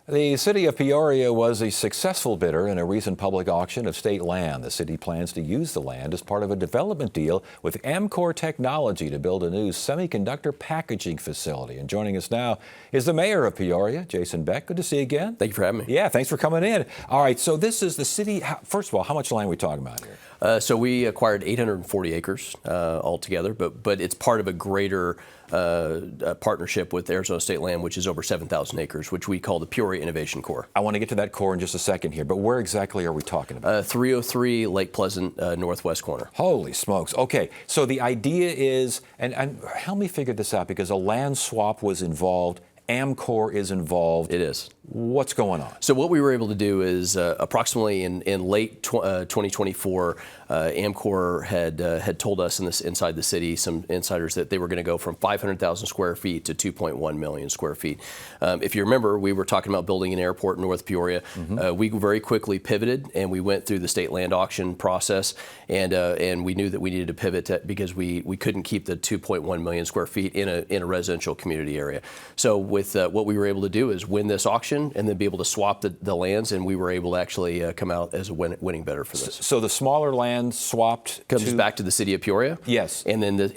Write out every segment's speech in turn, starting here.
The city of Peoria was a successful bidder in a recent public auction of state land. The city plans to use the land as part of a development deal with Amkor Technology to build a new semiconductor packaging facility. And joining us now is the mayor of Peoria, Jason Beck. Good to see you again. Thank you for having me. Yeah, thanks for coming in. All right, so this is the city. First of all, how much land are we talking about here? So we acquired 840 acres altogether, but it's part of a greater partnership with Arizona State Land, which is over 7,000 acres, which we call the Peoria Innovation Core. I want to get to that core in just a second here, but where exactly are we talking about? 303 Lake Pleasant, northwest corner. Holy smokes. Okay, so the idea is, and help me figure this out, because a land swap was involved. Amkor is involved. It is. What's going on? So what we were able to do is approximately in late 2024, Amkor had told us inside the city, some insiders, that they were going to go from 500,000 square feet to 2.1 million square feet. If you remember, we were talking about building an airport in North Peoria. We very quickly pivoted, and we went through the state land auction process, and we knew that we needed to pivot because we couldn't keep the 2.1 million square feet in a residential community area. So with what we were able to do is win this auction and then be able to swap the lands, and we were able to actually come out as a winning bidder for this. So the smaller land swapped comes back to the city of Peoria. Yes. And then the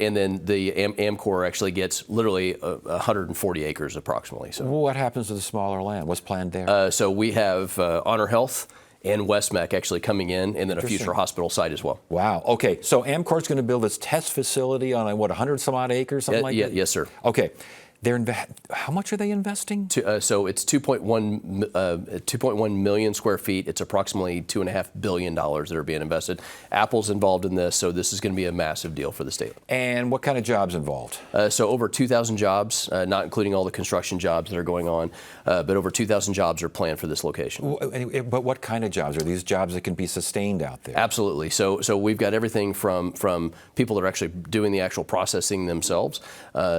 Amkor actually gets literally 140 acres approximately. So what happens to the smaller land? What's planned there? So we have Honor Health and Westmec actually coming in, and then a future hospital site as well. Wow. Okay. So Amkor's going to build this test facility on, what, 100 some odd acres, something like that? Yes, sir. Okay. How much are they investing? So it's 2.1 million square feet. It's approximately $2.5 billion that are being invested. Apple's involved in this, so this is going to be a massive deal for the state. And what kind of jobs involved? So over 2,000 jobs, not including all the construction jobs that are going on, but over 2,000 jobs are planned for this location. But what kind of jobs? Are these jobs that can be sustained out there? Absolutely. So we've got everything from people that are actually doing the actual processing themselves,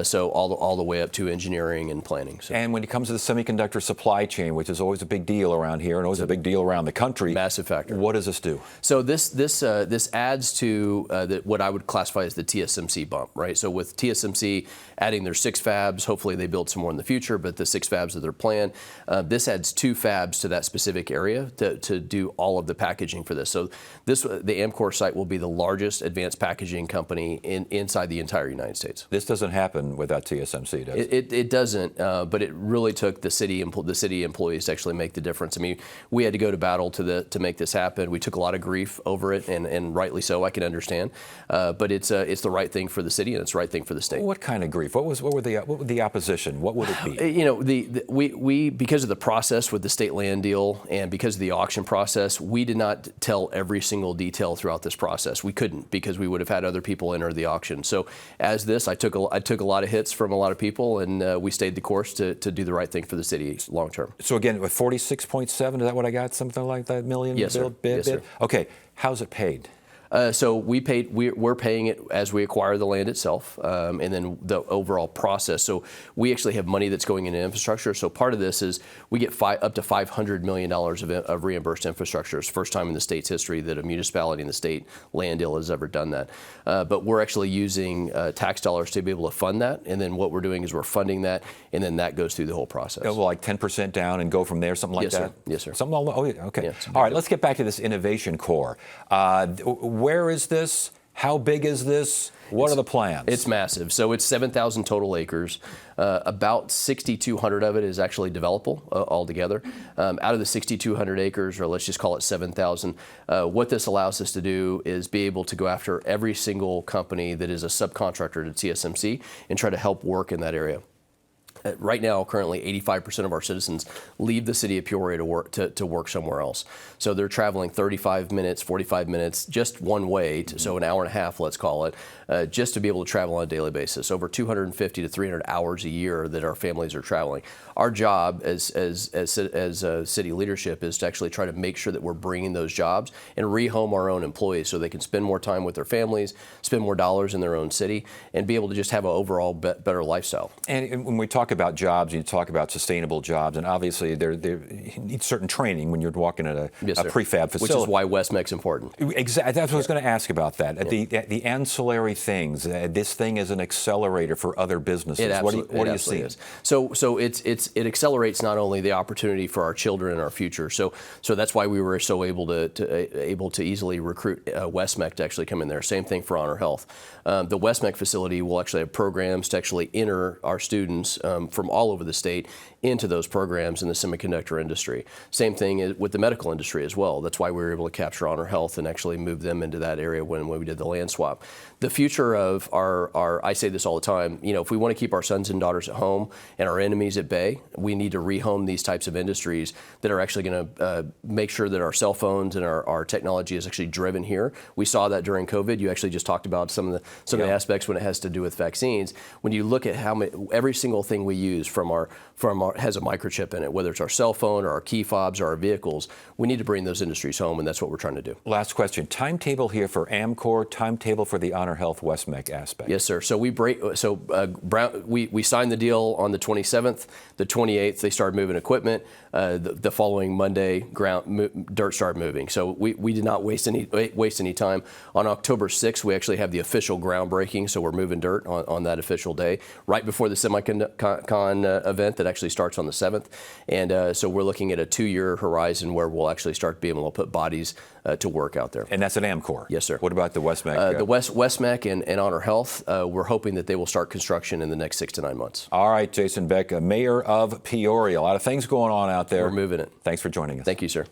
so all the way up to engineering and planning. So. And when it comes to the semiconductor supply chain, which is always a big deal around here and always a big deal around the country, massive factor. What does this do? So this adds to what I would classify as the TSMC bump, right? So with TSMC adding their 6 fabs, hopefully they build some more in the future, but the 6 fabs that are planned, this adds 2 fabs to that specific area to do all of the packaging for this. So the Amkor site will be the largest advanced packaging company inside the entire United States. This doesn't happen without TSMC, does it? It doesn't, but it really took the city employees to actually make the difference. I mean, we had to go to battle to make this happen. We took a lot of grief over it, and rightly so. I can understand, but it's the right thing for the city, and it's the right thing for the state. What kind of grief? What would the opposition? What would it be? You know, we because of the process with the state land deal and because of the auction process, we did not tell every single detail throughout this process. We couldn't, because we would have had other people enter the auction. So as this, I took a lot of hits from a lot of people, and we stayed the course to do the right thing for the city long term. So again, with 46.7, is that what I got? Something like that million? Yes, sir. Yes, sir. Okay, how's it paid? So we're paying it as we acquire the land itself, and then the overall process. So we actually have money that's going into infrastructure. So part of this is we get up to $500 million of reimbursed infrastructure. It's the first time in the state's history that a municipality in the state land deal has ever done that. But we're actually using tax dollars to be able to fund that. And then what we're doing is we're funding that, and then that goes through the whole process. Like 10% down and go from there, something like that? Yes, sir. Something okay. Yeah, all right, let's get back to this innovation core. Where is this? How big is this? What are the plans? It's massive. So it's 7,000 total acres. About 6,200 of it is actually developable altogether. Out of the 6,200 acres, or let's just call it 7,000, what this allows us to do is be able to go after every single company that is a subcontractor to TSMC and try to help work in that area. Right now, currently, 85% of our citizens leave the city of Peoria to work somewhere else. So they're traveling 35 minutes, 45 minutes, just one way, so an hour and a half, let's call it, just to be able to travel on a daily basis. Over 250 to 300 hours a year that our families are traveling. Our job as city leadership is to actually try to make sure that we're bringing those jobs and rehome our own employees so they can spend more time with their families, spend more dollars in their own city, and be able to just have an overall better lifestyle. And when we talk talk about jobs, you talk about sustainable jobs, and obviously you need certain training when you're walking at a prefab facility. Which is why WestMech's important. Exactly. That's what I was going to ask about that. The ancillary things. This thing is an accelerator for other businesses. What do you see? So it accelerates not only the opportunity for our children and our future. So that's why we were so able to easily recruit WestMech to actually come in there. Same thing for Honor Health. The WestMech facility will actually have programs to actually enter our students from all over the state into those programs in the semiconductor industry. Same thing with the medical industry as well. That's why we were able to capture Honor Health and actually move them into that area when we did the land swap. The future of I say this all the time, if we want to keep our sons and daughters at home and our enemies at bay, we need to rehome these types of industries that are actually going to make sure that our cell phones and our technology is actually driven here. We saw that during COVID. You actually just talked about some of the aspects when it has to do with vaccines. When you look at how every single thing we use from our has a microchip in it, whether it's our cell phone or our key fobs or our vehicles, we need to bring those industries home, and that's what we're trying to do. Last question. Timetable here for Amcor, timetable for the Honor Health WestMech aspect. Yes, sir. So we signed the deal on the 27th. The 28th, they started moving equipment. The following Monday, dirt started moving. So we did not waste any time. On October 6th, we actually have the official groundbreaking. So we're moving dirt on that official day, right before the SemiCon event that actually starts on the 7th. And so we're looking at a 2-year horizon where we'll actually start being able to put bodies to work out there. And that's at Amcor? Yes, sir. What about the WestMech? The WestMech and Honor Health, we're hoping that they will start construction in the next 6 to 9 months. All right, Jason Beck, Mayor of Peoria. A lot of things going on out there. We're moving it. Thanks for joining us. Thank you, sir.